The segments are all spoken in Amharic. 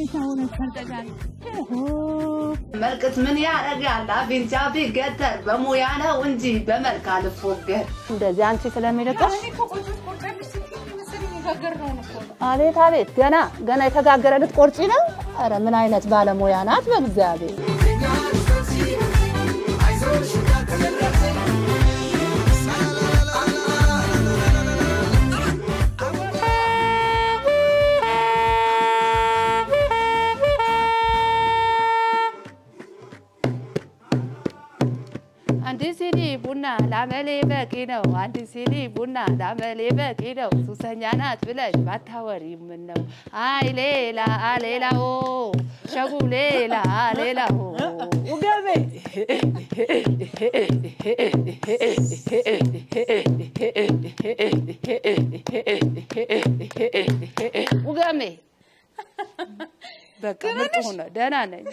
يسوون الفرقان ملكت من يارجع لا بين جابي قدر بمويانا ونجي بملك على فوق እንደዚህ አንቺ ስለሚረቀሽ አቤት አቤት ገና የተጋገረ ልትቆርጪ ነው አረ ምን አይነት ባለሙያ ናት በእግዚአብሔር Andisini buna la mele bekino andisini buna la mele bekino susanya nat bilaj batawari minno ay lela o shagu lela o ugabe ugame በቃ ምርጥ ሆነ ደህና ነኝ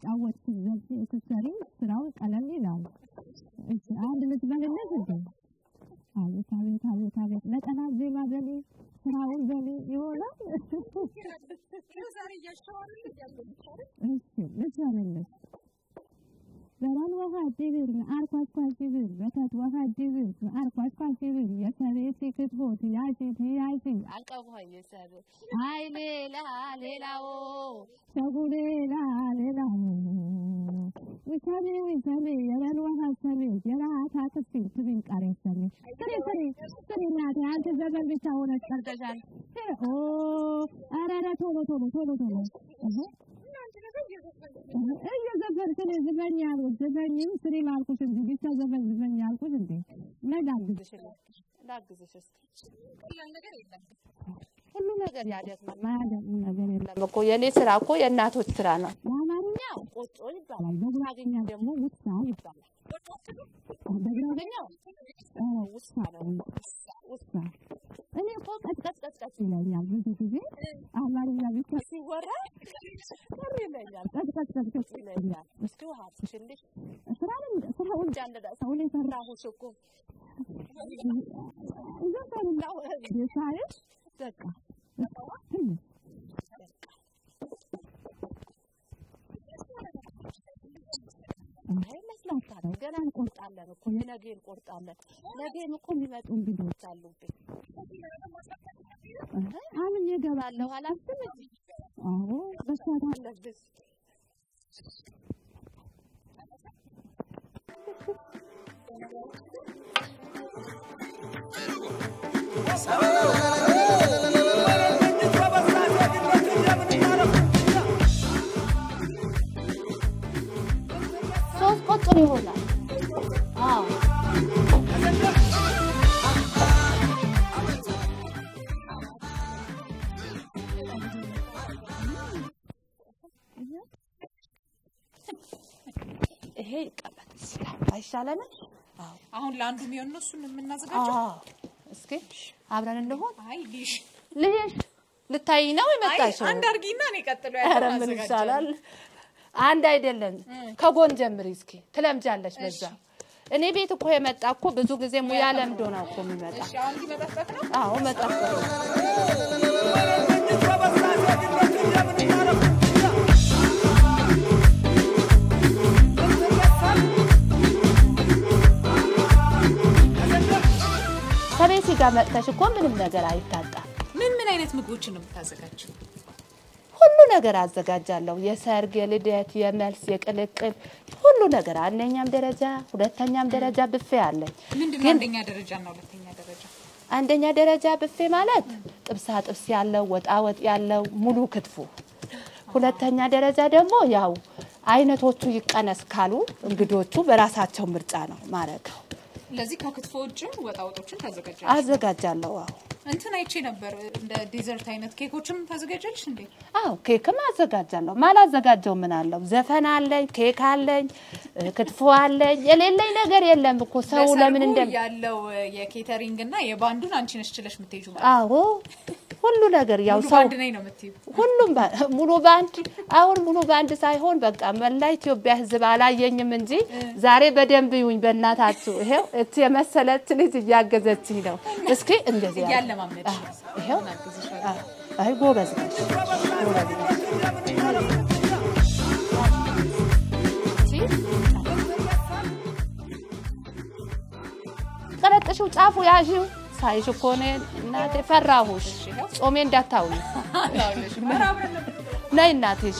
እየተጫወትሽ ስትሰሪ ስራው ቀለል ይላል እሺ አንድ ልትበልለት እንዴ አቤት ለቀና ዜማ ዘሊ ስራውን ዘሊ ይሆናል ዛሬ ያሻዋል እሺ ልትበልለት ዘራን ወሃ ዲቪር አርኳስ ኳሲቪር በታት ወሃ ዲቪር አርኳስ ኳሲቪር የሰሬት ክትቦት ያጂ አልቀው የሰብ አይ ሌላው ሰጉሌላ ሌላው ወሰኔ የራን ወሃ ሰኔ የራታ ተፍሲል ትብን ቃሬሰኔ ሰሬ ናታ አንተ ዘበል ብቻ ሆነ ተርተጃል ኦ አራራ ቶሎ እየዘፈን ስለዘፈኛል ዘፈኝም ስሪ ማልኩት እንዴ ብቻ ዘፈን ዘፈኛልኩት እንዴ ለዳግዝሽ እስኪ ነገር የለም ሁሉ ነገር ያደክማል ማለት ነገር የለም እኮ የኔ ስራ እኮ የእናቶች ስራ ነው አማርኛው ቆጮ ይባላል በጉራጌኛ ደግሞ ውሳ ይባላል በጉራጌኛው ውሳ እኔ እኮ ቀጥቀጥ ይለኛል ብዙ ጊዜ አማርኛ ብቻ ሲወራ ይለኛል ቀጥቀጥ ይለኛል እስኪ ሀብሽልሽ ስራውን ጃንዳ ሰውን የሰራሁት እኮ ዘፈንላው ደሳይሽ በቃ አይ መስላታ ነው ገና እንቆርጣለን እኮ ነገን እንቆርጣለን ነገን እኮ የሚመጡ እንግዶች አሉብኝ አሁን ይገባለሁ አላስብ አዎ በሳታ አለብስ ሶስት ቆጥሮ ይሆናል አዎ ይሄ ይቀበልስ አይሻለንም አዎ አሁን ለአንዱ የሚሆን ነው እሱን የምናዘጋጀው እስኪ አብረን እንደሆን አይ ልሽ ልታይ ነው የመጣሽ አንድ አርጊና እኔ ቀጥሎ ያለው ማዘጋጃል አንድ አይደለም ከጎን ጀምሪ እስኪ ትለምጃለሽ በዛ እኔ ቤት እኮ የመጣ እኮ ብዙ ጊዜ ሙያ ለምዶ ነው እኮ የሚመጣ እሺ አሁን ይመጣጣት ነው አዎ መጣጣት ነው ከቤት ጋር መጥተሽ እኮ ምንም ነገር አይታጣም ምን አይነት ምግቦችን ነው የምታዘጋጀው ሁሉ ነገር አዘጋጃለሁ የሰርግ የልደት የመልስ የቅልቅል ሁሉ ነገር አንደኛም ደረጃ ሁለተኛም ደረጃ ብፌ አለኝ ምንድነው አንደኛ ደረጃና ሁለተኛ ደረጃ አንደኛ ደረጃ ብፌ ማለት ጥብስ ያለው ወጣወጥ ያለው ሙሉ ክትፎ ሁለተኛ ደረጃ ደግሞ ያው አይነቶቹ ይቀነስ ካሉ እንግዶቹ በራሳቸው ምርጫ ነው ማረጋው ለዚህ ከክትፎ ውጭም ወጣወጦችን ታዘጋጃለሽ አዘጋጃለሁ አዎ እንትን አይቼ ነበር እንደ ዲዘርት አይነት ኬኮችም ታዘጋጃለሽ እንዴ አዎ ኬክም አዘጋጃለሁ ማላዘጋጀው ምን አለው ዘፈን አለኝ ኬክ አለኝ ክትፎ አለኝ የሌለኝ ነገር የለም እኮ ሰው ለምን እንደ ያለው የኬተሪንግ እና የባንዱን አንቺ ነሽ ችለሽ ምትይጁ ማለት አዎ ሁሉ ነገር ያው ሰው ባንድ ነኝ ነው ምትዩ ሁሉም ሙሉ ባንድ አሁን ሙሉ ባንድ ሳይሆን በቃ መላ ኢትዮጵያ ህዝብ አላየኝም እንጂ ዛሬ በደንብ ይሁን በእናታችሁ ይሄው እቺ የመሰለች ልጅ ያገዘችኝ ነው እስኪ እንደዚህ ያለማመድ ይሄው አይ ጎበዝ ነሽ ቀረጥሽው ጫፉ ያዢው ሳይሽ እኮ ነው እናቴ ፈራሁሽ ጾሜ እንዳታውይ ነይ እናትሽ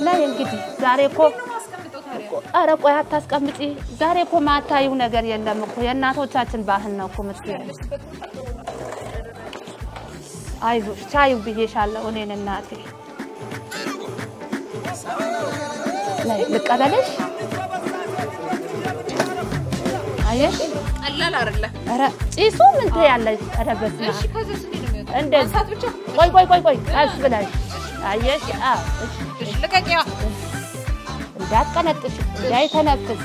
ነይ እንግዲህ ዛሬ እኮ ኧረ ቆይ አታስቀምጪ ዛሬ እኮ ማታዩ ነገር የለም እኮ የእናቶቻችን ባህል ነው እኮ ምትያለሽ አይዞሽ ቻዩ ብዬሻለሁ እኔን እናቴ ላይ ልቀበልሽ አየሽ ቀላል አይደለ ኧረ ጪሱ ምን ትያለሽ ተደበስና እሺ ከዛስ እንዴ ነው የሚወጣው እንደዚህ አንሳት ብቻ ቆይ ቀስ ብለሽ አየሽ እሺ ለቀቂያ እንዳትቀነጥሽ እንዳይተነፍስ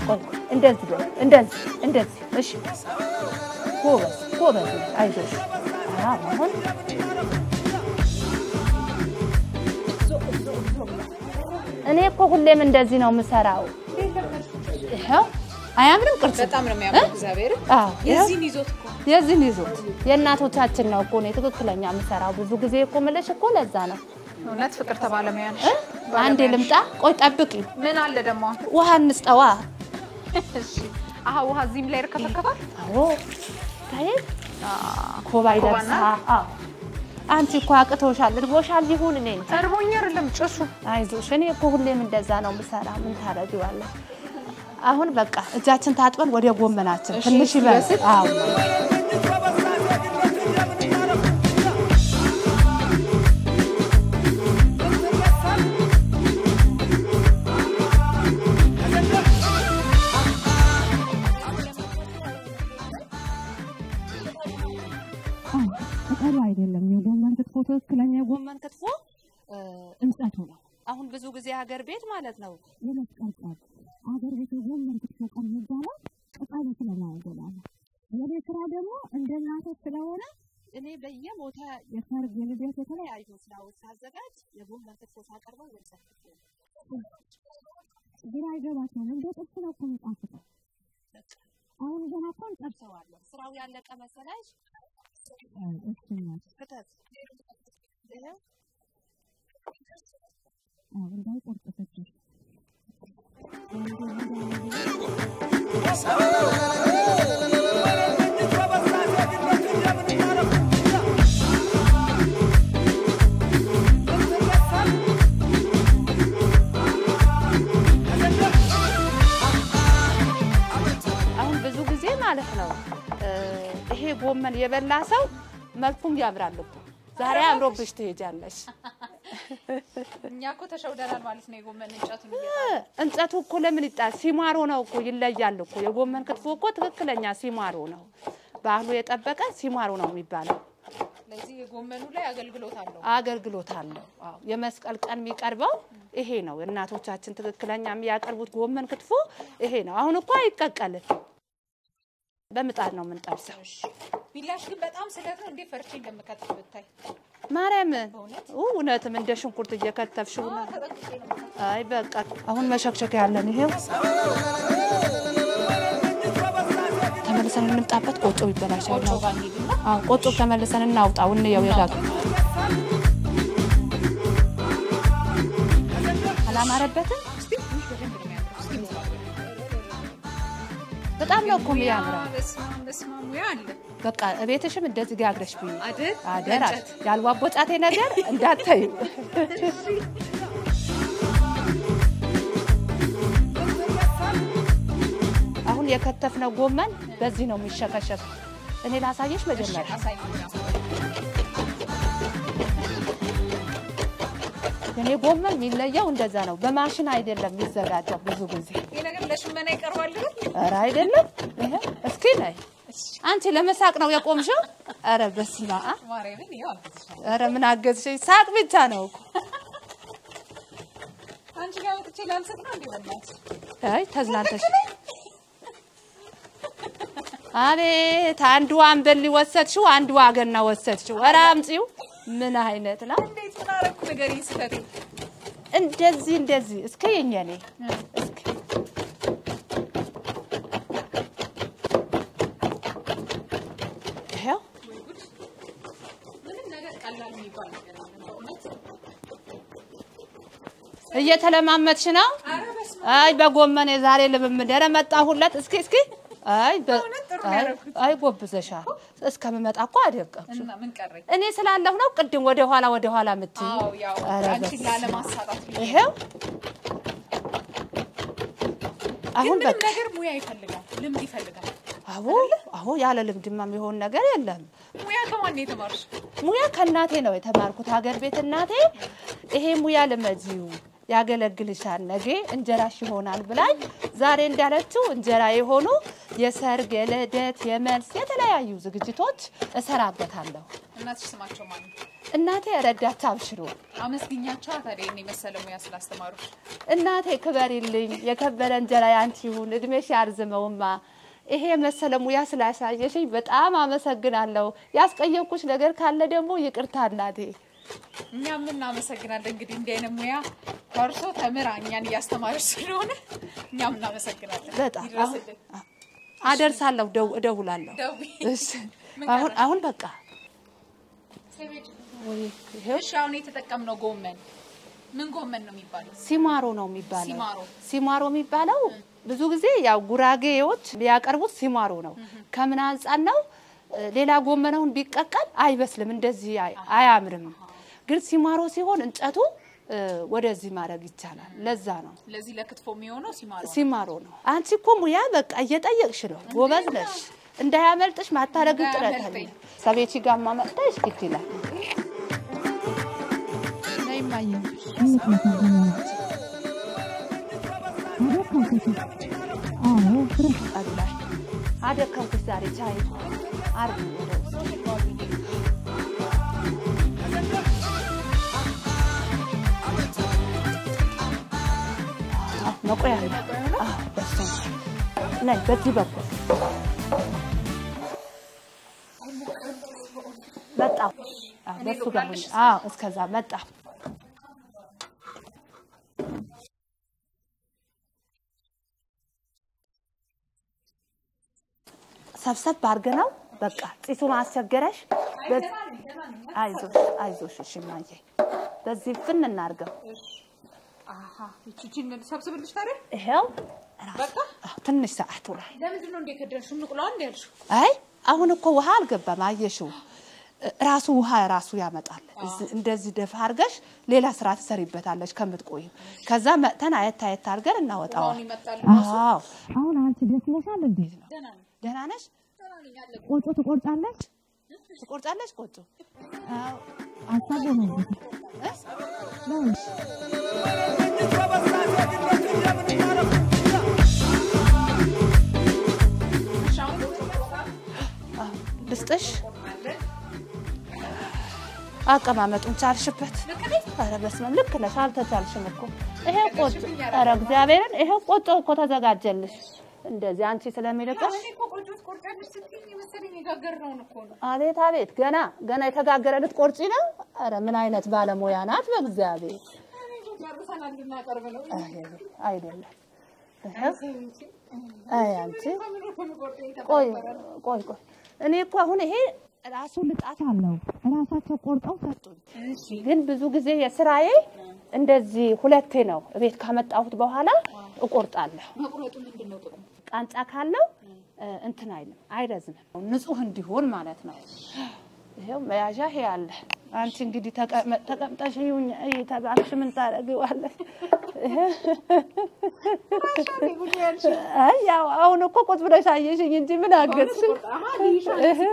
ቆይ እንደዚህ እሺ ጎበዝ አይዞሽ አሁን እኔ እኮ ሁሌም እንደዚህ ነው የምሰራው ይሄው አያምርም ቅርጽ በጣም ነው የሚያምረው እግዚአብሔር የዚህን ይዞት የእናቶቻችን ነው እኮ ነው ትክክለኛ የምሰራው ብዙ ጊዜ እኮ መለሽ እኮ ለዛ ነው እውነት ፍቅር ተባለሙያ ነሽ አንዴ ልምጣ ቆይ ጠብቂ ምን አለ ደግሞ ውሃ እንስጠዋ እሺ አሃ ውሃ እዚህም ላይርከፈከፋል አዎ ታይ ኮባይ ደርሳ አንቺ እኮ አቅቶሻል እርቦሻል ይሁን እኔ እርቦኛ አይደለም ጭሱ አይዞሽ እኔ እኮ ሁሌም እንደዛ ነው የምሰራ ምን ታረጊዋለሽ አሁን በቃ እጃችን ታጥበን ወደ ጎመናችን ትንሽ ይበስ አዎ አይደለም የጎመን ክትፎ ትክክለኛ የጎመን ክትፎ እንጨቱ ነው አሁን ብዙ ጊዜ ሀገር ቤት ማለት ነው የመስቀልቀል ሀገር ቤት የጎመን ክትፎ ቀን ይባላል ቅጠሉ ስለማይገባል የኔ ስራ ደግሞ እንደናቶች ስለሆነ እኔ በየቦታ የሰርግ የልደት የተለያዩ ስራዎች ሳዘጋጅ የጎመን ክትፎ ሳቀርበው ወልሰፍኩ ግራ አይገባቸውም እንደ ጥብስ ነው እኮ የሚጣፍጠው አሁን ገና እኮ እንጠብሰዋለን ስራው ያለቀ መሰላሽ كتاس ده እንዳይ ቆርጠፈች አሁን ብዙ ጊዜ ማለት ነው ይሄ ጎመን የበላ ሰው መልኩም ያምራል እኮ ዛሬ አምሮብሽ ትሄጃለሽ እኛ እኮ ተሸውደናል ማለት ነው የጎመን እንጨቱ እኮ ለምን ይጣል ሲማሮ ነው እኮ ይለያል እኮ የጎመን ክትፎ እኮ ትክክለኛ ሲማሮ ነው ባህሉ የጠበቀ ሲማሮ ነው የሚባለው ለዚህ የጎመኑ ላይ አገልግሎት አለው አዎ የመስቀል ቀን የሚቀርበው ይሄ ነው እናቶቻችን ትክክለኛ የሚያቀርቡት ጎመን ክትፎ ይሄ ነው አሁን እኮ አይቀቀልም በመጣድ ነው የምንጠብሰው ቢላሽ ግን በጣም ስለት ነው እንዴ ፈርቼ እንደምከተፍ ብታይ ማርያም እውነትም እንደ ሽንኩርት እየከተፍሽው ነው አይ በቃ አሁን መሸክሸክ ያለን ይሄው ተመልሰን እንምጣበት ቆጮ ይበላሻል ነው አዎ ቆጮ ተመልሰን እናውጣው እንየው የጋግ አላማረበትም በጣም ነው እኮ የሚያምረው በስማሙ ያለ በቃ እቤትሽም እንደዚህ ጋግረሽ ብይ አደራ ያልዋቦጫቴ ነገር እንዳትዩ አሁን የከተፍነው ጎመን በዚህ ነው የሚሸከሸክ እኔ ላሳየሽ መጀመሪያ እኔ ጎመን የሚለየው እንደዛ ነው በማሽን አይደለም የሚዘጋጀው ብዙ ጊዜ ይሄ ነገር ለሽመና ይቀርባል ኧረ አይደለም ይሄ እስኪ ላይ አንቺ ለመሳቅ ነው የቆምሽው ኧረ በስማ ማርያምን ይያል ኧረ ምን አገዝሽ ሳቅ ብቻ ነው እኮ አንቺ ጋር ወጥቼ ላልሰጥ ነው እንዴ ወላሂ አይ ተዝናንተሽ አቤት አንዱ አንበል ወሰድሽው አንዱ አገና ወሰድሽው ኧረ አምጪው ምን አይነት ነው እንዴት ታረኩ ነገር ይስፈሪ እንደዚህ እስከ የኛኔ እስከ ይሄው ምንም ነገር ቀላል የሚባል ነገር እየተለማመጥሽ ነው አይ በጎመን የዛሬ ልምምድ መጣሁለት እስኪ አይ ጎብዘሻ እስከመጣ እኮ አደቀቅሽ እና ምን ቀረኝ እኔ ስላለሁ ነው ቅድም ወደ ኋላ ምትይ አው ያው አንቺ ላለማሳጣት ይሄው አሁን በቃ ነገር ሙያ ይፈልጋል ልምድ ይፈልጋል አዎ ያለ ልምድማ የሚሆን ነገር የለም ሙያ ከማን የተማርሽ ሙያ ከእናቴ ነው የተማርኩት ሀገር ቤት እናቴ ይሄ ሙያ ለመጂው ያገለግልሻል ነገ እንጀራሽ ይሆናል ብላኝ ዛሬ እንዳለችው እንጀራ የሆኑ የሰርግ የልደት የመልስ የተለያዩ ዝግጅቶች እሰራበታለሁ እናትሽ ስማቸው ማን እናቴ ረዳት አብሽሮ አመስግኛቸው ታዲያ እኔ መሰለ ሙያ ስላስተማሩሽ እናቴ ክበሪልኝ የከበረ እንጀራ ያንቺ ይሁን እድሜሽ ያርዝመውማ ይሄ መሰለ ሙያ ስላሳየሽኝ በጣም አመሰግናለሁ ያስቀየምኩሽ ነገር ካለ ደግሞ ይቅርታ እናቴ እኛም እናመሰግናለን እንግዲህ እንደ አይነ ሙያ ከርሶ ተምራ እኛን ያስተማረች ስለሆነ እኛም እናመሰግናለን በጣም አደርሳለሁ እደውላለሁ እሺ አሁን በቃ ሰቤት ወይ እሺ አሁን የተጠቀምነው ጎመን ምን ጎመን ነው የሚባለው ሲማሮ ነው የሚባለው ሲማሮ የሚባለው ብዙ ጊዜ ያው ጉራጌዎች ሊያቀርቡት ሲማሮ ነው ከምን አንፃር ነው ሌላ ጎመናውን ቢቀቀል አይበስልም እንደዚህ አያምርም ግን ሲማሮ ሲሆን እንጨቱ ወደዚህ ማድረግ ይቻላል ለዛ ነው ለዚህ ለክትፎ የሚሆነው ሲማሮ ነው አንቺ እኮ ሙያ በቃ እየጠየቅሽ ነው ጎበዝ ነሽ እንዳያመልጥሽ ማታረግ ጥረት አለ ሰቤቺ ጋር ማመጣሽ ይችላል ነይማኝ አደከምኩ ዛሬ ቻይ አርብ መቆያ በስተ ነይ በዚህ በኩል መጣ በሱ ጋር እስከዛ መጣ ሰብሰብ አርገናው በቃ ጢሱን አስቸገረሽ አይዞሽ እሺ ማዬ በዚህ ፍን እናርገው ይቺን ሰብስብልሽ ታዲያ ይሄው በቃ ትንሽ ሰዓት ላይ ለምንድን ነው እንደከደልሽ እንቁላው እንደልሽ አይ አሁን እኮ ውሃ አልገባም አየሽው ራሱ ውሃ ራሱ ያመጣል እንደዚህ ደፋ አርገሽ ሌላ ስራ ትሰሪበታለሽ ከምትቆይ ከዛ መተን አየት አርገን እናወጣው አዎ አሁን አንቺ ደክሞሻል እንዴት ነው ደህና ነሽ ቆጮ ትቆርጫለሽ ቆጮ አዎ አሳበው ነው ልስጥሽ አቀማመጡን ቻልሽበት አረ በስመ ልክ ነሽ አልተቻልሽም እኮ ይሄ ቆጮ አረ እግዚአብሔርን ይሄ ቆጮ እኮ ተዘጋጀልሽ እንደዚህ አንቺ ስለሚለቀሽ አቤት ገና የተጋገረ ልትቆርጪ ነው አረ ምን አይነት ባለሙያ ናት በእግዚአብሔር አይደለም አይ አንቺ ቆይ እኔ እኮ አሁን ይሄ ራሱ ልጣት አለው ራሳቸው ቆርጠው ሰጡኝ ግን ብዙ ጊዜ የስራዬ እንደዚህ ሁለቴ ነው ቤት ካመጣሁት በኋላ እቆርጣለሁ መቁረጡ ምንድነው ጥቅሙ ቃንጫ ካለው እንትን አይረዝም ንጹህ እንዲሆን ማለት ነው ይሄው መያዣ ያለ አንቺ እንግዲህ ተቀምጠሽ ይሁን ተባክሽ ምን ታረጊዋለሽ አይ ያው አሁን እኮ ቁጥ ብለሽ አየሽኝ እንጂ ምን አገዝሽ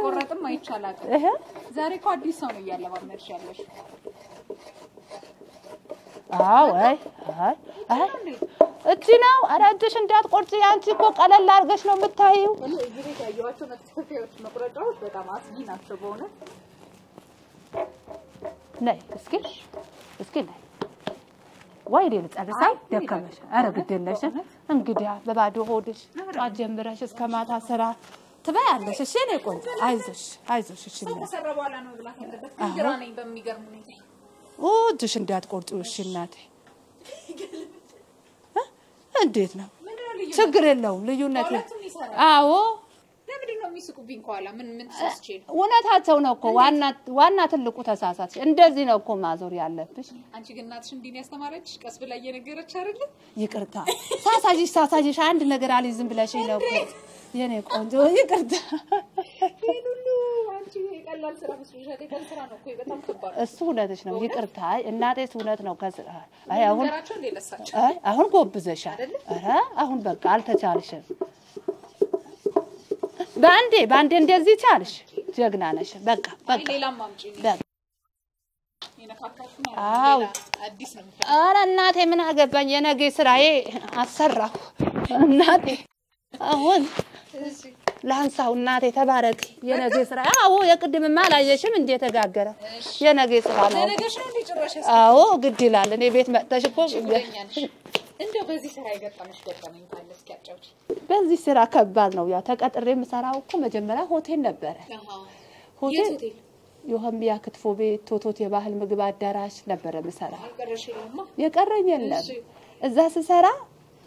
ቆረጥም አይቻላል ዛሬ እኮ አዲስ ሰው ነው ያለማመድሽ ያለሽ አዎ አይ እቺ ነው አራንተሽ እንዳትቆርጪ አንቺ እኮ ቀለል አርገሽ ነው የምታዪው እዚህ ቤት ያያቸው መጥፈፊያዎች መቁረጫዎች በጣም አስጊ ናቸው በእውነት ነይ እስኪ ነይ ወይ ልጨርሳይ ደከመሽ አረ ግዴለሽ እንግዲህ በባዶ ሆድሽ ጧት ጀምረሽ እስከ ማታ ስራ ትበያለሽ እሺ ነይ ቆንጆ አይዞሽ እሺ ነው ተሰራ በኋላ ነው ብላት ያለበት እንጀራ ነኝ በሚገርም ሁኔታ ድሽ እንዳትቆርጪው እሺ እናቴ እንዴት ነው ችግር የለውም ልዩነት አዎ ለምንድን ነው የሚስቁብኝ ኋላ ምን ተሰስቼ ነው ወናታቸው ነው እኮ ዋና ትልቁ ተሳሳች እንደዚህ ነው እኮ ማዞር ያለብሽ አንቺ ግን እናትሽ እንዲህ ያስተማረችሽ ቀስ ብላ እየነገረች አይደል ይቅርታ ሳሳጂሽ አንድ ነገር አልይዝም ብለሽ ነው እኮ የኔ ቆንጆ ይቅርታ ሁሉ አንቺ ቀላል ስራ መስሎሻል የቀን ስራ ነው እኮ በጣም ከባድ እሱ እውነትሽ ነው ይቅርታ እናቴስ እውነት ነው ከስራ አሁን ጎብዘሻል አረ አሁን በቃ አልተቻልሽም ባንዴ እንደዚህ ቻልሽ ጀግና ነሽ በቃ ሌላም አምጪ አው አዲስ ነው አረ እናቴ ምን አገባኝ የነገ ስራዬ አሰራሁ እናቴ አሁን ላንሳው እናቴ ተባረክ የነገ ስራ አዎ የቅድምማ አላየሽም እንዴ ተጋገረ የነገ ስራ ነው ለነገሽ ነው እንዲጭራሽ አዎ ግድ ይላል እኔ ቤት መጥተሽ እኮ እንደው በዚህ ስራ ይገጠመሽ ገጠመኝ ካለ እስኪ አጫውጪ በዚህ ስራ ከባድ ነው ያ ተቀጥሬ የምሰራው እኮ መጀመሪያ ሆቴል ነበረ የሆምያ ክትፎ ቤት ቶቶት የባህል ምግብ አዳራሽ ነበር መሰራ የቀረኝ የለም እዛ ስሰራ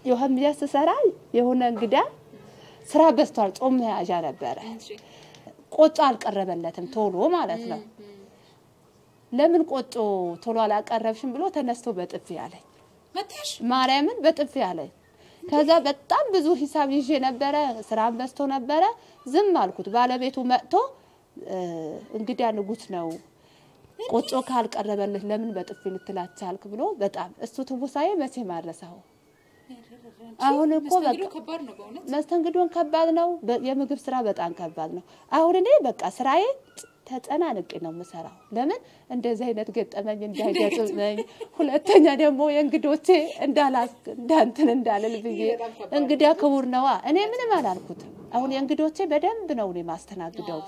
የሆምያ ስሰራ የሆነ እንግዳ ስራ በስቷል ጾም ያጃ ነበር ቆጮ አልቀረበለትም ቶሎ ማለት ነው ለምን ቆጮ ቶሎ አላቀረብሽም ብሎ ተነስቶ በጥፍ ያለኝ መተሽ ማርያምን በጥፍ ያለኝ ከዛ በጣም ብዙ ሂሳብ ይዤ ነበር ስራ በስቶ ነበር ዝም አልኩት ባለቤቱ መጥቶ እንግዳ ንጉስ ነው ቆጮ ካልቀረበልህ ለምን በጥፍ ልትላቻልክ ብሎ በጣም እሱ ትውሳዬ መቼ ማረሳው አሁን እኮ መስተንግዶን ከባድ ነው የምግብ ስራ በጣም ከባድ ነው አሁን እኔ በቃ ስራዬ ተጨናንቄ ነው መሰራው ለምን እንደዚህ አይነት ገጠመኝ እንዳይገጥመኝ ሁለተኛ ደግሞ የእንግዶቼ እንዳንተን እንዳልል ብዬ እንግዳ ክቡር ነዋ እኔ ምንም አላልኩት አሁን የእንግዶቼ በደንብ ነው እኔ ማስተናግደው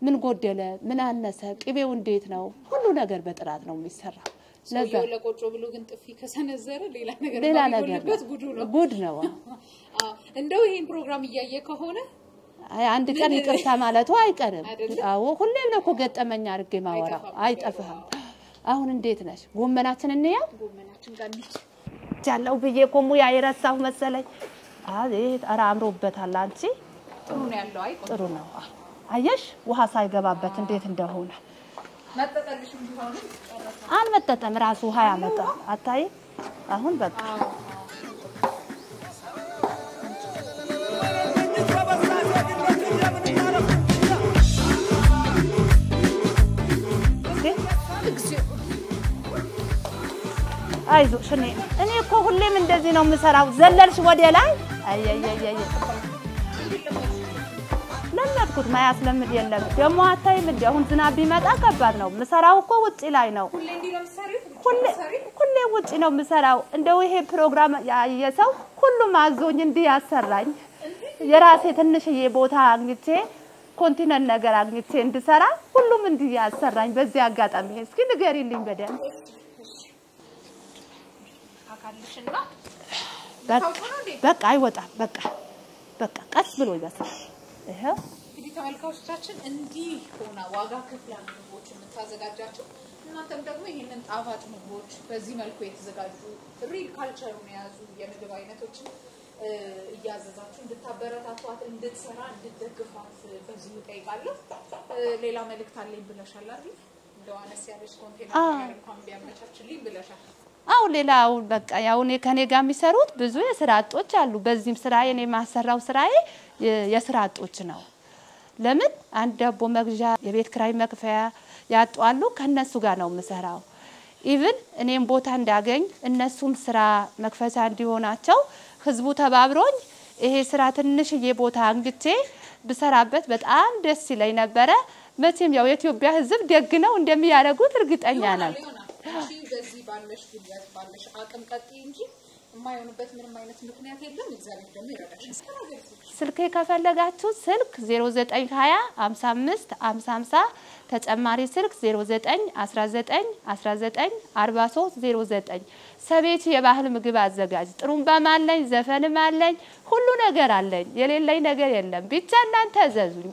ምን ጎደለ ምን አነሰ ቅቤው እንዴት ነው ሁሉ ነገር በጥራት ነው የሚሰራው ለዛ ለቆጮ ብሎ ግን ጥፊ ከሰነዘረ ሌላ ነገር ጉድ ነው እንደው ይሄን ፕሮግራም እያየ ከሆነ አንድ ቀን ይቅርታ ማለቱ አይቀርም አዎ ሁሌም ነው ገጠመኛ አርጌ ማወራው አይጠፋም አሁን እንዴት ነሽ ጎመናችን እንያ ጎመናችን ጋር እንዴ ጃለው ብዬ ቆሙ ያይረሳው መሰለኝ አቤት አራምሮበታል አንቺ ጥሩ ነው ያለው አይ ጥሩ ነው አየሽ ውሃ ሳይገባበት እንዴት እንደሆነ መጠጠልሽም ቢሆን አልመጠጠም ራሱ ውሃ ያመጣ አታይ አሁን በቃ አይዞሽ እኔ እኮ ሁሌም እንደዚህ ነው የምሰራው ዘለልሽ ወደ ላይ አይ ለምንኩት ማያስለምድ የለም ደሞ አታይም እንዴ አሁን ዝናብ ቢመጣ ከባድ ነው ምሰራው እኮ ውጪ ላይ ነው ሁሌ ውጪ ነው ምሰራው እንደው ይሄ ፕሮግራም ያየሰው ሁሉም አዞኝ እንዴ ያሰራኝ የራሴ ትንሽዬ ቦታ አግኝቼ ኮንቲነንት ነገር አግኝቼ እንድሰራ ሁሉም እንዴ ያሰራኝ በዚህ አጋጣሚ እስኪ ንገሪልኝ በደም አካልሽና በቃ አይወጣም በቃ ቀስ ብሎ ይበስላል ይሄው እንግዲህ ተመልካቾቻችን እንዲህ ሆና ዋጋ ከፍላ ምግቦች የምታዘጋጃቸው እናንተም ደግሞ ይሄንን ጣፋጭ ምግቦች በዚህ መልኩ የተዘጋጁ ሪል ካልቸሩን የያዙ የምግብ አይነቶችን እያዘዛችሁ እንድታበረታቷት እንድትሰራ እንድትደግፏት በዚህ ጠይቃለሁ ሌላ መልእክት አለኝ ብለሻል አይደል እንደው አነስ ያለሽ ኮንቴነር እንኳን ቢያመቻችልኝ ብለሻል አው ሌላው በቃ ያው እኔ ከኔ ጋር የሚሰሩት ብዙ የስራ አጦች አሉ በዚህም ስራዬ እኔ ማሰራው ስራዬ የስራ አጦች ነው ለምን አንድ ዳቦ መግዣ የቤት ክራይ መክፈያ ያጧሉ ከነሱ ጋር ነው የምሰራው ኢቭን እኔም ቦታ እንዳገኝ እነሱም ስራ መክፈቻ እንዲሆናቸው ህዝቡ ተባብሮኝ ይሄ ስራ ትንሽዬ ቦታ አንግቼ ብሰራበት በጣም ደስ ይለኝ ነበር መቼም ያው የኢትዮጵያ ህዝብ ደግ ነው እንደሚያደርጉት እርግጠኛ ነኝ በዚህ ባለሽ ጉልበት ባለሽ አቅም ቀጥይ እንጂ የማይሆንበት ምንም አይነት ምክንያት የለም እግዚአብሔር ደግሞ ይረዳሽ ስልኬ ከፈለጋችሁ ስልክ 0920 55 50 ተጨማሪ ስልክ 0919194309 ሰቤት የባህል ምግብ አዘጋጅ ጥሩምባም አለኝ ዘፈንም አለኝ ሁሉ ነገር አለኝ የሌለኝ ነገር የለም ብቻ እናንተ አዘዙኝ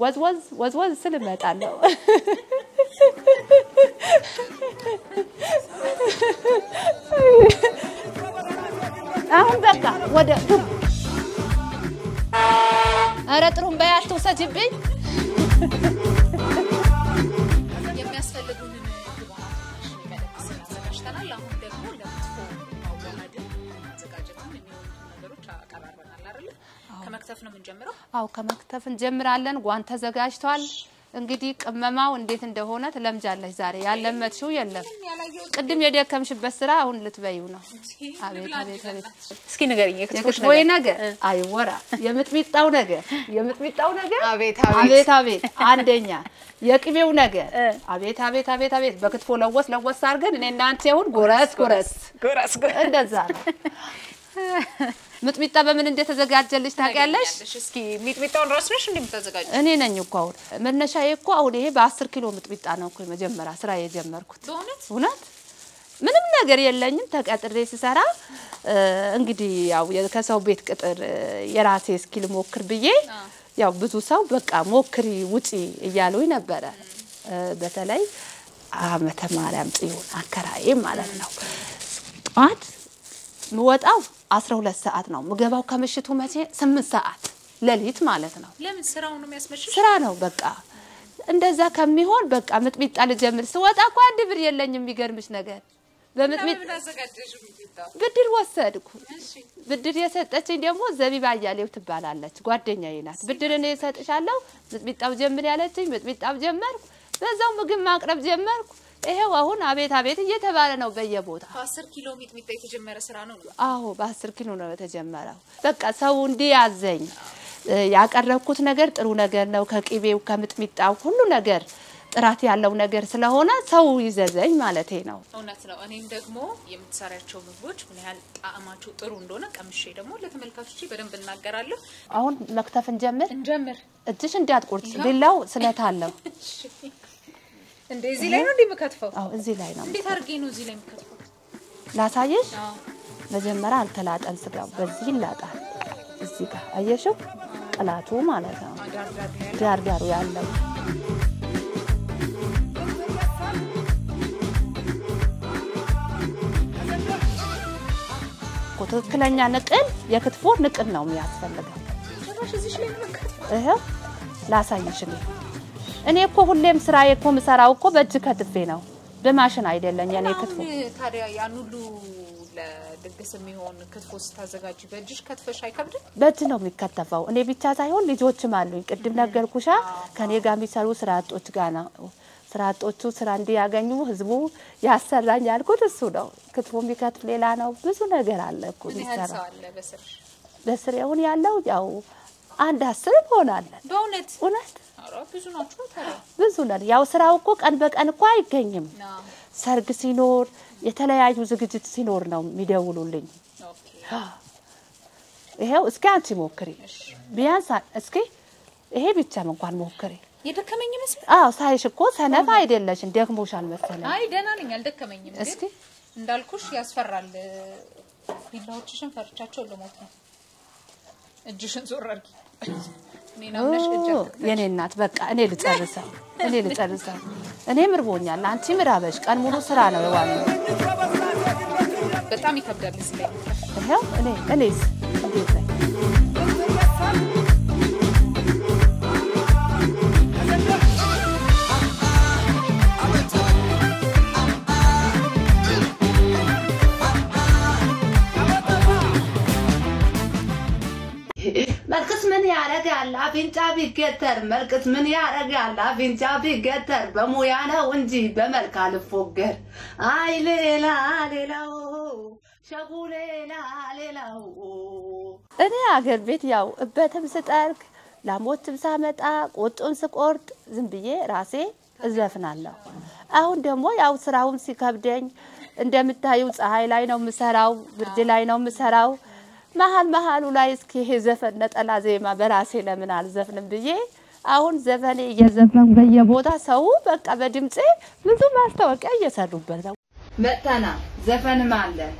ወዝወዝ ስል እመጣለሁ አሁን በቃ ወደ አረ ጥሩምባ ያትወሰጅብኝ የሚያስፈልጉን ግብአቶች አዘጋጅተናል አሁን ደግሞ ለምትፎ ማዋሃድ አዘጋጅተን የሚሆኑ ነገሮች አቀራርበናል አይደል ከመክተፍ ነው የምንጀምረው አው ከመክተፍ እንጀምራለን ጓን ተዘጋጅቷል እንግዲህ ቅመማው እንዴት እንደሆነ ተለምጃለሽ ዛሬ ያለመጥሽው የለም ቅድም የደከምሽበት ስራ አሁን ልትበይው ነው አቤት እስኪ ንገሪኝ የክትፎሽ ነገር አይወራ የምጥሚጣው ነገር አቤት አንደኛ የቅቤው ነገር አቤት በክትፎ ለወስ አርገን እኔ እናንተ ይሁን ጎረስ እንደዛ ምጥሚጣ በምን እንደተዘጋጀልሽ ታውቂያለሽ እስኪ ሚጥሚጣውን ራስሽ እንደምታዘጋጅ እኔ ነኝ እኮ አሁን መነሻዬ እኮ አሁን ይሄ በ10 ኪሎ ምጥሚጣ ነው እኮ መጀመሪያ ስራ የጀመርኩት እውነት ምንም ነገር የለኝም ተቀጥሬ ሲሰራ እንግዲህ ያው ከሰው ቤት ቅጥር የራሴ ስኪል ሞክር ብዬ ያው ብዙ ሰው በቃ ሞክሪ ውጪ እያሉኝ ነበር በተለይ አመተ ማርያም ጽዮን አከራዬ ማለት ነው ጧት ምወጣው 12 ሰዓት ነው ምገባው ከምሽቱ መቼ 8 ሰዓት ለሊት ማለት ነው ለምን ስራው ነው የሚያስመሽሽ ስራ ነው በቃ እንደዛ ከሚሆን በቃ ምጥሚጣ ልጀምር ስወጣ እኮ አንድ ብር የለኝም የሚገርምሽ ነገር በምጥሚጣ ብድር ወሰድኩ ብድር የሰጠችኝ ደግሞ ዘቢባ አያሌው ትባላለች ጓደኛዬ ናት ብድር እኔ እሰጥሻለሁ ምጥሚጣው ጀምር ያለችኝ ምጥሚጣው ጀመርኩ በዛው ምግብ ማቅረብ ጀመርኩ ይሄው አሁን አቤት እየተባለ ነው በየቦታ 10 ኪሎ ሚጥሚጣ የተጀመረ ስራ ነው አዎ በ10 ኪሎ ነው የተጀመረው በቃ ሰው እንዲያዘኝ ያቀረብኩት ነገር ጥሩ ነገር ነው ከቂቤው ከምጥሚጣው ሁሉ ነገር ጥራት ያለው ነገር ስለሆነ ሰው ይዘዘኝ ማለቴ ነው እውነት ነው እኔም ደግሞ የምትሰራቸው ምግቦች ምን ያህል ጣዕማቸው ጥሩ እንደሆነ ቀምሼ ደግሞ ለተመልካቾች በደንብ እናገራለሁ አሁን መክተፍ እንጀምር እጅሽ እንዲያጥቁርጥ ቢላው ስለታለው እንደዚህ ላይ ነው እንደምከትፈው አዎ እዚህ ላይ ነው እንዴት አርጌ ነው እዚህ ላይ የምከትፈው ላሳየሽ መጀመሪያ አልተላጠን ስጋው በዚህ ይላጣል እዚህ ጋር አየሽው ቅላቱ ማለት ነው ዳርዳሩ ያለው ትክክለኛ ንቅል የክትፎ ንቅል ነው የሚያስፈልገው ጭራሽ እዚህ ላይ መከትፈው እህ ላሳይሽ እኔ እኮ ሁሌም ስራዬ እኮ መሰራው እኮ በእጅ ከትፌ ነው በማሽን አይደለም ያኔ ክትፎ ታዲያ ያን ሁሉ ለድግስ የሚሆን ክትፎ ስታዘጋጅ በእጅሽ ከትፈሽ አይከብድም በእጅ ነው የሚከተፈው እኔ ብቻ ሳይሆን ልጆችም አሉኝ ቅድም ነገርኩሻ ከኔ ጋር የሚሰሩ ስራጦች ጋር ነው ስራጦቹ ስራ እንዲያገኙ ህዝቡ ያሰራኝ ያልኩት እሱ ነው ክትፎ የሚከትፍ ሌላ ነው ብዙ ነገር አለ እኮ ይሰራ በስሬውን ያለው ያው አንድ 10 ይሆናል በእውነት ብዙ ናቸው ታዲያ ብዙ ነው ያው ስራው እኮ ቀን በቀን እኮ አይገኝም ሰርግ ሲኖር የተለያዩ ዝግጅት ሲኖር ነው የሚደውሉልኝ ኦኬ ይሄው እስኪ አንቺ ሞክሪ ቢያንስ እስኪ ይሄ ብቻ እንኳን ሞክሪ የደከመኝ መስል ሳይሽ እኮ ሰነፍ አይደለሽ እንደክሞሻል መሰለኝ አይ ደህና ነኝ አልደከመኝም እስኪ እንዳልኩሽ ያስፈራል ቢላዎችሽን ፈርቻቸው ለሞት ነው እጅሽን ዞር አድርጊ እኔናምነሽ የኔ እናት በቃ እኔ ልጨርሰው እኔ ምርቦኛል አንቺ ምራበሽ ቀን ሙሉ ስራ ነው የዋለው በጣም ይከብዳል እዚህ ላይ ይሄው እኔስ እንዴት ነው መልክስ ምን ያረጋል አፍንጫ ቢገተር መልክስ ምን ያረጋል አፍንጫ ቢገተር በሙያ ነው እንጂ በመልክ አልፎገር አይ ሌላው ሸጉ ሌላው እኔ አገር ቤት ያው እበትም ስጠርግ ላሞችም ሳመጣ ቆጡን ስቆርጥ ዝም ብዬ ራሴ እዘፍናለሁ አሁን ደግሞ ያው ስራውን ሲከብደኝ እንደምታዩ ፀሐይ ላይ ነው ምሰራው ብርድ ላይ ነው ምሰራው መሃል ላይ እስኪ ዘፈን ነጠላ ዜማ በራሴ ለምን አልዘፍንም ብዬ አሁን ዘፈኔ እየዘፈን በየቦታ ሰው በቃ በድምጼ ብዙ ማስተዋቂያ እየሰሩበት ነው መጣና ዘፈን ማለት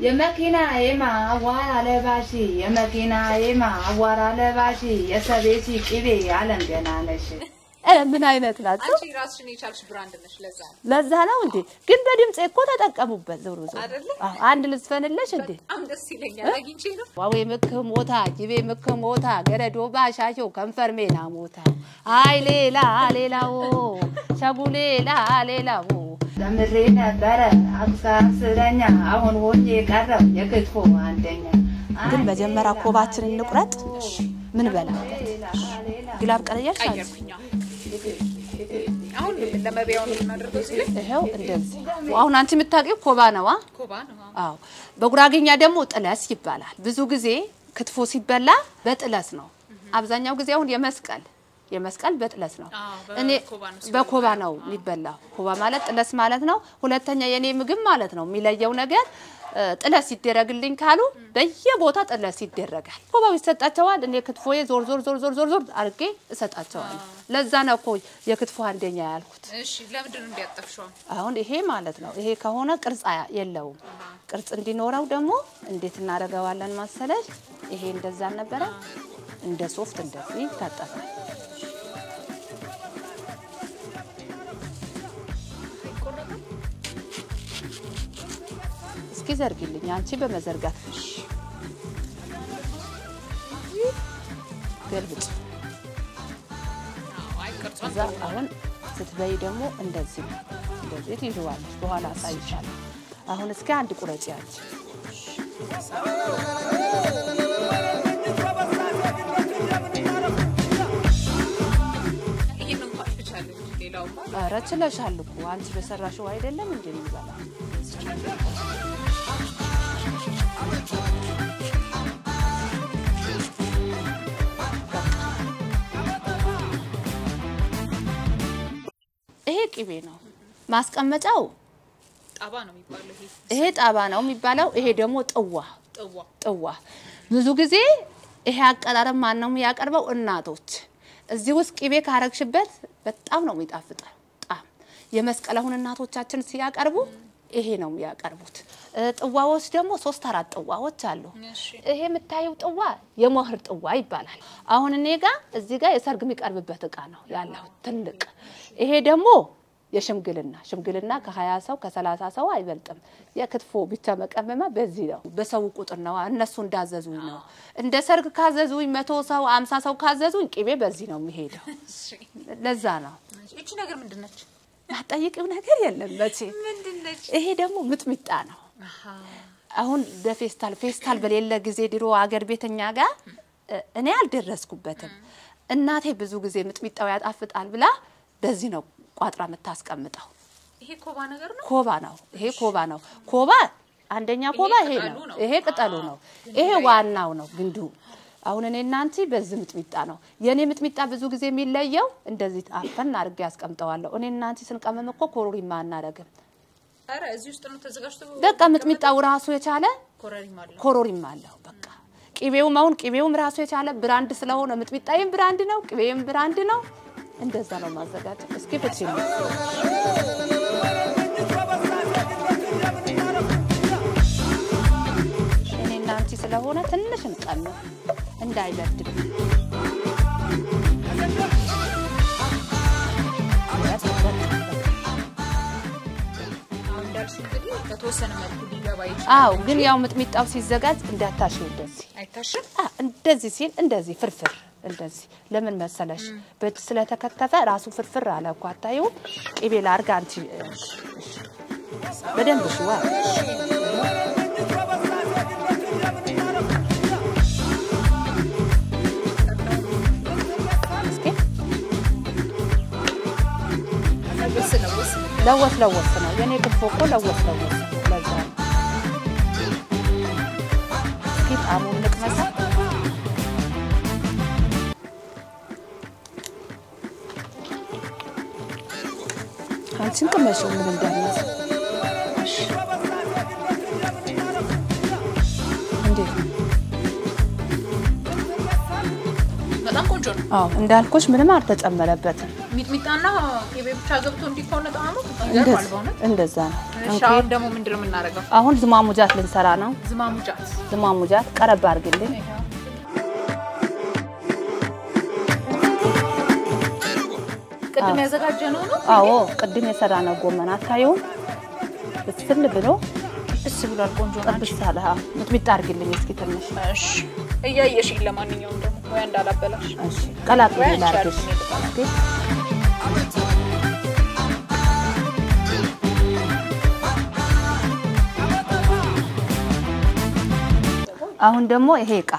የመኪና ኤማ አዋራ ለባሺ የመኪና ኤማ አዋራ ለባሺ የሰቤሲ ቅቤ አለንገናለሽ ምን አይነት ናት አንቺ ራስሽን የቻልሽ ብራንድ ነሽ ለዛ ነው እንዴ ግን በድምጼ እኮ ተጠቀሙበት ዞሮ አንድ ልዝፈንልሽ እንዴ ደስ ይለኛል አግኝቼ ነው ዋው የመከሞታ ጅቤ መከሞታ ገረዶ ባሻሾ ከንፈርሜና ሞታ አይ ሌላው ሸጉ ሌላው ለምሬ ነበረ አክሳስረኛ አሁን ሆኜ ቀረው የክትፎ አንደኛ ግን መጀመሪያ ኮባችንን እንቁረጥ ምን በላ ግላብ ቀለያሽ አሁን ለመበያው ነው እናደርገው ሲል ይሄው እንደዚህ አሁን አንቺ የምታውቂው ኮባ ነው አዎ በጉራጌኛ ደግሞ ጥለስ ይባላል ብዙ ጊዜ ክትፎ ሲበላ በጥለስ ነው አብዛኛው ጊዜ አሁን የመስቀል በጥለስ ነው እኔ በኮባ ነው የሚበላው ኮባ ማለት ጥለስ ማለት ነው ሁለተኛ የኔ ምግብ ማለት ነው የሚለየው ነገር ጥለስ ይደረግልኝ ካሉ በየቦታ ጥለስ ይደረጋል ኮባው ይሰጣቸዋል እኔ ክትፎዬ ዞር አርጌ እሰጣቸዋል ለዛ ነው እኮ የክትፎ አንደኛ ያልኩት እሺ ለምንድን ነው እንዲያጠፍሽው አሁን ይሄ ማለት ነው ይሄ ከሆነ ቅርጽ የለውም ቅርጽ እንዲኖረው ደግሞ እንዴት እናረጋዋለን ማሰለሽ ይሄ እንደዛ ነበር እንደ ሶፍት እንደዚህ ታጠፋል እስኪ ዘርግልኝ አንቺ በመዘርጋት ገልብጭ እዛ አሁን ስትበይ ደግሞ እንደዚህ ትይዋለሽ በኋላ አሳይሻለሁ አሁን እስኪ አንድ ቁረጭ ያንቺ አራችለሻል እኮ አንቺ በሰራሽው አይደለም እንዴ ይባላል ይሄ ቅቤ ነው ማስቀመጫው ጣባ ነው የሚባለው ይሄ ጣባ ነው የሚባለው ይሄ ደግሞ ጥዋ ብዙ ጊዜ ይሄ አቀራረብ ማን ነው የሚያቀርበው እናቶች እዚህ ውስጥ ቅቤ ካረግሽበት በጣም ነው የሚጣፍጠው ጣም የመስቀለሁን እናቶቻችን ሲያቀርቡ ይሄ ነው የሚያቀርቡት ጥዋዎች ደግሞ 3-4 ጥዋዎች አሉ ይሄ የምታዩው ጥዋ የሞህር ጥዋ ይባላል አሁን እኔ ጋር እዚህ ጋር የሰርግ የሚቀርብበት እቃ ነው ያለው ትልቅ ይሄ ደግሞ የሽምግልና ከ20 ሰው ከ30 ሰው አይበልጥም የክትፎ ብቻ መቀመማ በዚህ ነው በሰው ቁጥር ነው እነሱ እንዳዘዙኝ ነው እንደ ሰርግ ካዘዙኝ 100 ሰው 50 ሰው ካዘዙኝ ቅቤ በዚህ ነው የሚሄደው ለዛ ነው እቺ ነገር ምንድነች ማጠይቀው ነገር የለም በቺ ምንድነች ይሄ ደግሞ ምጥሚጣ ነው አሁን በፌስታል በሌለ ጊዜ ድሮ አገር ቤተኛ ጋር እኔ አልደረስኩበትም እናቴ ብዙ ጊዜ ምጥሚጣው ያጣፍጣል ብላ በዚህ ነው ቋጥራ መታስቀምጣው ይሄ ኮባ ነገር ነው ይሄ ኮባ ነው ኮባ አንደኛ ኮባ ይሄ ቅጠሉ ነው ይሄ ዋናው ነው ግንዱ አሁን እኔ እናንቺ በዚህ ምጥሚጣ ነው የኔ ምጥሚጣ ብዙ ጊዜ የሚለየው እንደዚህ አፈን አርጌ ያስቀምጠዋለሁ እኔ እናንቺ ስንቀመም እኮ ኮሮሪማ እናረግም አረ እዚህ ውስጥ ነው ተዘጋጅቶ በቃ ምጥሚጣው ራሱ የቻለ ኮሮሪማ አለው በቃ ቅቤውም ራሱ የቻለ ብራንድ ስለሆነ ምጥሚጣዬም ብራንድ ነው ቅቤም ብራንድ ነው እንደዛ ነው ማዘጋጀት እስኪ ፍቺኝ እኔና አንቺ ስለሆነ ትንሽ እንቀም እንዳይበርድ በተወሰነ መልኩ ሊገባ ይችላል አው ግን ያው ምጥሚጣው ሲዘጋጅ እንዳታሽው እንደዚህ አይታሽም እንደዚህ ሲል እንደዚህ ፍርፍር እንደዚህ ለምን መሰለሽ በእጅ ስለተከተፈ ራሱ ፍርፍር አለ እኮ አታዩ ቅቤ ላርጋ አንቺ በደንብ ሽዋ ለወስ ነው የኔ ክትፎ እኮ ለወስ ለዛ ጣሙን ልቅመሳ አንቺን ከመሸው ምን እንዳነሳ እንዴ በጣም ቆንጆ ነው አዎ እንዳልኩሽ ምንም አልተጨመረበትም ሚጥሚጣና ቅቤ ብቻ ገብቶ እንዲቆነ ጣሙ ይገርማል በእውነት እንደዛ ነው አሁን ደግሞ ምንድነው የምናረጋው አሁን ዝማሙጃት ልንሰራ ነው ዝማሙጃት ቀረብ አድርግልኝ ቅድም ያዘጋጀነው ነው አዎ ቅድም የሰራነው ጎመን አታየው በስል ብሎ ብሏል ቆንጆ ነው ጠብሳለህ ምጥሚጣ አድርግልኝ እስኪ ትንሽ እሺ እያየሽ ለማንኛውም ደግሞ ወይ እንዳላበላሽ እሺ ቀላቅልኝ ላድርግሽ እስኪ አሁን ደግሞ ይሄ እቃ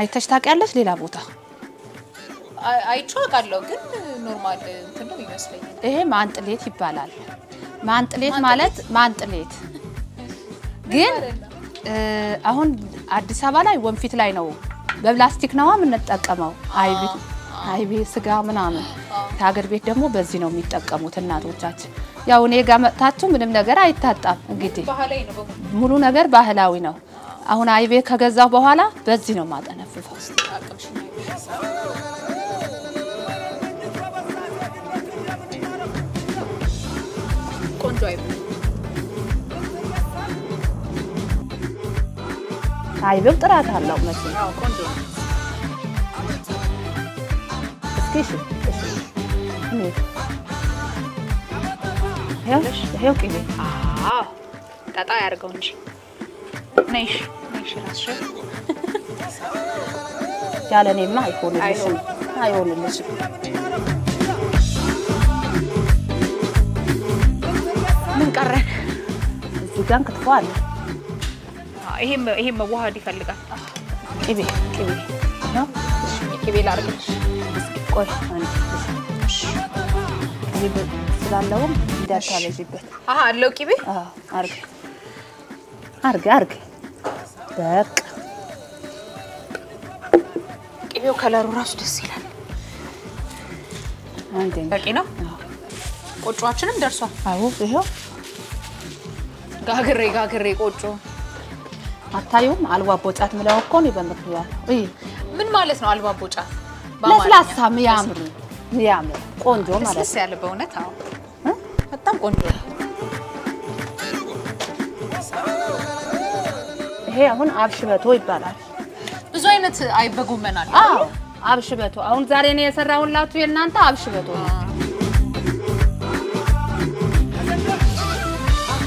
አይተሽ ታውቂያለሽ ሌላ ቦታ አይቼው አውቃለሁ ግን ኖርማል እንትን ነው ይመስለኛል ይሄ ማንጥሌት ይባላል ማንጥሌት ማለት ማንጥሌት ግን አሁን አዲስ አበባ ላይ ወንፊት ላይ ነው በፕላስቲክ ነው የምንጠቀመው አይቢ ስጋ ምናምን ታገር ቤት ደግሞ በዚህ ነው የሚጠቀሙት እናቶቻችን ያው እኔ ጋር መጣጣችሁ ምንም ነገር አይታጣም እንግዲህ ሙሉ ነገር ባህላዊ ነው አሁን አይቤ ከገዛው በኋላ በዚህ ነው ማጠነፍፈው ቆንጆ አይቤ አይቤው ጥራት አለው መቼም አዎ ቆንጆ እስኪ ይሄው ቅቤ ጣጣ ያርገው እንጂ ነይሽ ራስሽ ያለኔማ አይሆንልሽም ምን ቀረን እዚህ ጋር ክትፎ አለ ይሄ መዋሃድ ይፈልጋል ቅቤ ነው ቅቤ ላርግልሽ ቆይ ቅቤ ስላለውም እንዳታበዥበት አለው ቅቤ አርግ በቃ ቅቤው ከለሩ ራሱ ደስ ይላል በቂ ነው ቆጮአችንም ደርሷል አዎ ይሄው ጋግሬ ቆጮ አታዩም አልባቦ ጫት ምለው እኮ ነው በመክሊያ ምን ማለት ነው አልባቦ ጫት ለስላሳ የሚያምር ቆንጆ ማለት ደስ ያለ በእውነት አዎ በጣም ቆንጆ ይሄ አሁን አብሽበቶ ይባላል ብዙ አይነት አይበጎመናል አዎ አብሽበቶ አሁን ዛሬ ነው የሰራውላችሁ የናንተ አብሽበቶ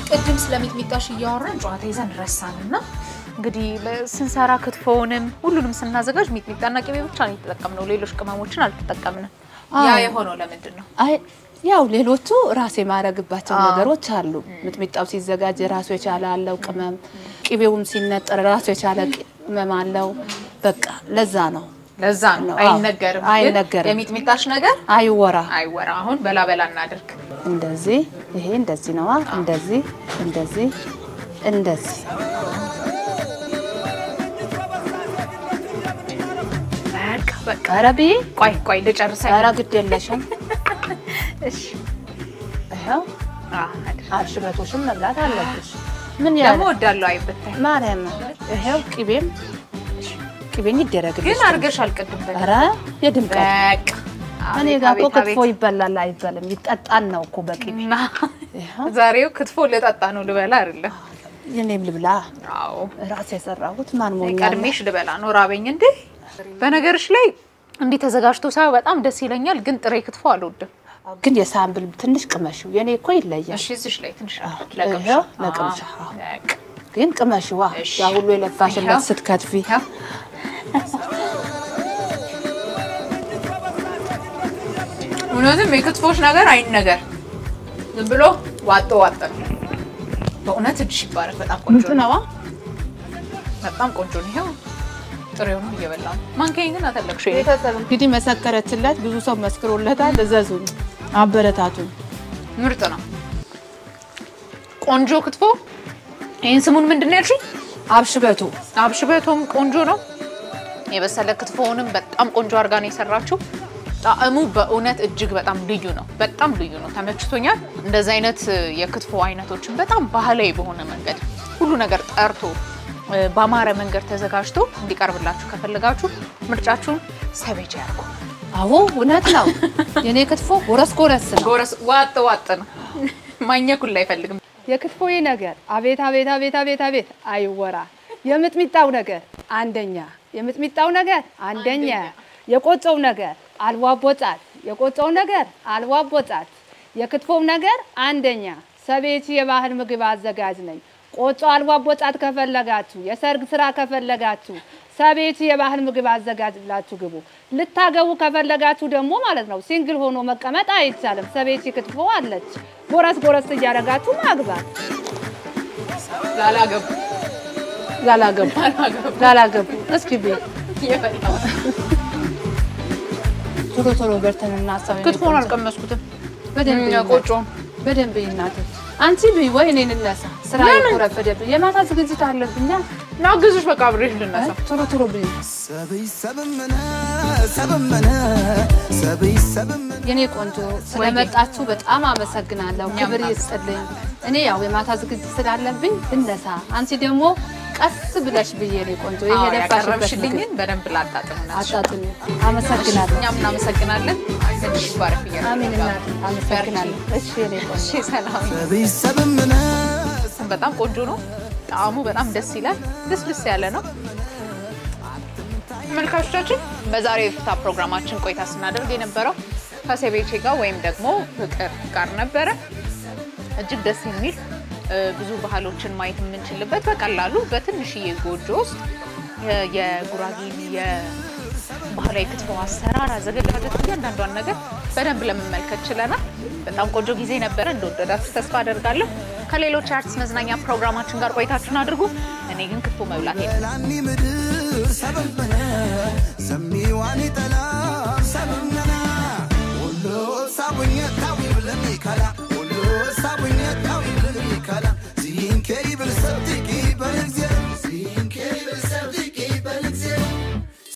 ቅድም ስለሚጥሚጣሽ እያወራን ጨዋታ ይዘን ረሳንና እንግዲህ ስንሰራ ክትፎውንም ሁሉንም ስናዘጋጅ ሚጥሚጣና ቅቤ ብቻ ነው የተጠቀምነው ሌሎች ቅመሞችን አልተጠቀምንም ያ የሆነው ለምንድን ነው አይ ያው ሌሎቹ ራሴ ማረግባቸው ነገሮች አሉ ሚጥሚጣው ሲዘጋጅ ራሱ የቻለ አለው ቅመም ቅቤውም ሲነጠር ራሱ የቻለ ቅመም አለው በቃ ለዛ ነው አይነገርም የሚጥሚጣሽ ነገር አይወራ አሁን በላበላ እናድርግ እንደዚህ ይሄ እንደዚህ ነው እንደዚህ በቃ አረቢ ቆይ ልጨርሰኝ አራ ግዴለሽም እሺ አዎ አሽበቶሽም መብላት አለብሽ ምን ያለው ወዳለው አይበታይ ማርያም ይሄው ቅቤም ይደረግልሽ ግን አርገሻል ቅድም አረ የድምቀት እኔ ጋር ክትፎ ይበላል አይበልም ይጣጣን ነው እኮ በቅቤ ዛሬው ክትፎ ለጣጣ ነው ልበላ አይደለም የኔም ልብላ አዎ ራስ የሰራሁት ማን ሞኛ ቀድሜሽ ልበላ ነው ራበኝ እንዴ በነገርሽ ላይ እንዴ ተዘጋጅቶ ሳይው በጣም ደስ ይለኛል ግን ጥሬ ክትፎ አልወድም ግን የሳምብል ትንሽ ቅመሽው የኔ እኮ ይለያል እሺ እዚሽ ላይ ትንሽ ለቅምሻ ግን ቅመሽዋ ያ ሁሉ የለፋሽለት ስትከትፊ እውነትም የክትፎሽ ነገር አይነገር ዝም ብሎ ዋጦ በእውነት እድሽ ይባረክ በጣም ቆንጆ ነው በጣም ቆንጆ ነው ይሄው ጥሬው ነው እየበላው ማንከኝ ግን አተለክሽ እንግዲህ መሰከረችለት ብዙ ሰው መስክሮለታል እዘዙኝ አበረታቱኝ ምርጥ ነው ቆንጆ ክትፎ ይሄን ስሙን ምንድነው ያልሽኝ አብሽበቶም ቆንጆ ነው የበሰለ ክትፎውንም በጣም ቆንጆ አርጋ ነው የሰራችው ጣዕሙ በእውነት እጅግ በጣም ልዩ ነው ተመችቶኛል እንደዛ አይነት የክትፎ አይነቶችን በጣም ባህላዊ በሆነ መንገድ ሁሉ ነገር ጠርቶ ባማረ መንገድ ተዘጋጅቶ እንዲቀርብላችሁ ከፈለጋችሁ ምርጫችሁን ሰቤጅ ያርጉ አዎ እውነት ነው የኔ ክትፎ ጎረስ ነው ዋጥ ነው ማኘኩል ላይ ፈልግም የክትፎዬ ነገር አቤት አይወራ የምጥሚጣው ነገር አንደኛ የቆጮው ነገር አልዋቦጣት የክትፎው ነገር አንደኛ ሰቤጂ የባህል ምግብ አዘጋጅ ነኝ ቆጮ አልዋቦጣት ከፈለጋችሁ የሰርግ ስራ ከፈለጋችሁ ሰቤጂ የባህል ምግብ አዘጋጅላችሁ ግቡ ልታገቡ ከፈለጋችሁ ደግሞ ማለት ነው ሲንግል ሆኖ መቀመጥ አይቻልም ሰቤጂ ክትፎ አለች ጎረስ እያረጋችሁ ማግባት ላላገቡ እስኪ ቤት ይፈታው ቶሎ በርተንና አሳብ ክትፎን አልቀመስኩትም በደንብ ይናተ አንቺ ቢይ ወይ እኔን እናሳ ስራ ይቆረፈደብ የማታ ዝግጅት አለብኛ ናግዝሽ በቃ ብሬሽ ልነሳ ቶሎ ቢይ የኔ ቆንጆ ስለመጣችሁ በጣም አመሰግናለሁ ክብር ይስጥልኝ እኔ ያው የማታ ዝግጅት ስላለብኝ ልነሳ አንቺ ደግሞ ቀስ ብለሽ በየኔ ቆንጆ ይሄ ለፋሽልኝ በደንብ ላጣጥምና አጣጥም አመሰግናለሁ እኛም እናመሰግናለን አይተሽ ባረክ ይያል አሜን እናት አመሰግናለሁ እሺ የኔ ቆንጆ እሺ ሰላም በጣም ቆንጆ ነው ጣዕሙ በጣም ደስ ይላል ደስ ያለ ነው መልካቾቻችን በዛሬው ፍታ ፕሮግራማችን ቆይታ ስናደርግ የነበረው ከሰቤቼ ጋር ወይም ደግሞ ፍቅር ጋር ነበረ እጅግ ደስ የሚል ብዙ ባህሎችን ማየት የምንችልበት በቀላሉ በትንሽዬ ጎጆ ውስጥ የጉራጌን የባህላዊ ክትፎ አሰራር አዘገጃጀት እያንዳንዷን ነገር በደንብ ለመመልከት ችለናል። በጣም ቆንጆ ጊዜ ነበረ። እንደወደዳችሁ ተስፋ አደርጋለሁ። ከሌሎች አርትስ መዝናኛ ፕሮግራማችን ጋር ቆይታችሁን አድርጉ። እኔ ግን ክትፎ መብላት ላኒ ምድር ሰበበነ ሰሚዋኒ ጠላ ሰበመና ወሎ ሳቡኝ ታዊ ብለሚካላ ወሎ ሳቡኝ ታዊ ብለሚካላ ዚንኬ ይብል ሰጥቂ በልግዚያ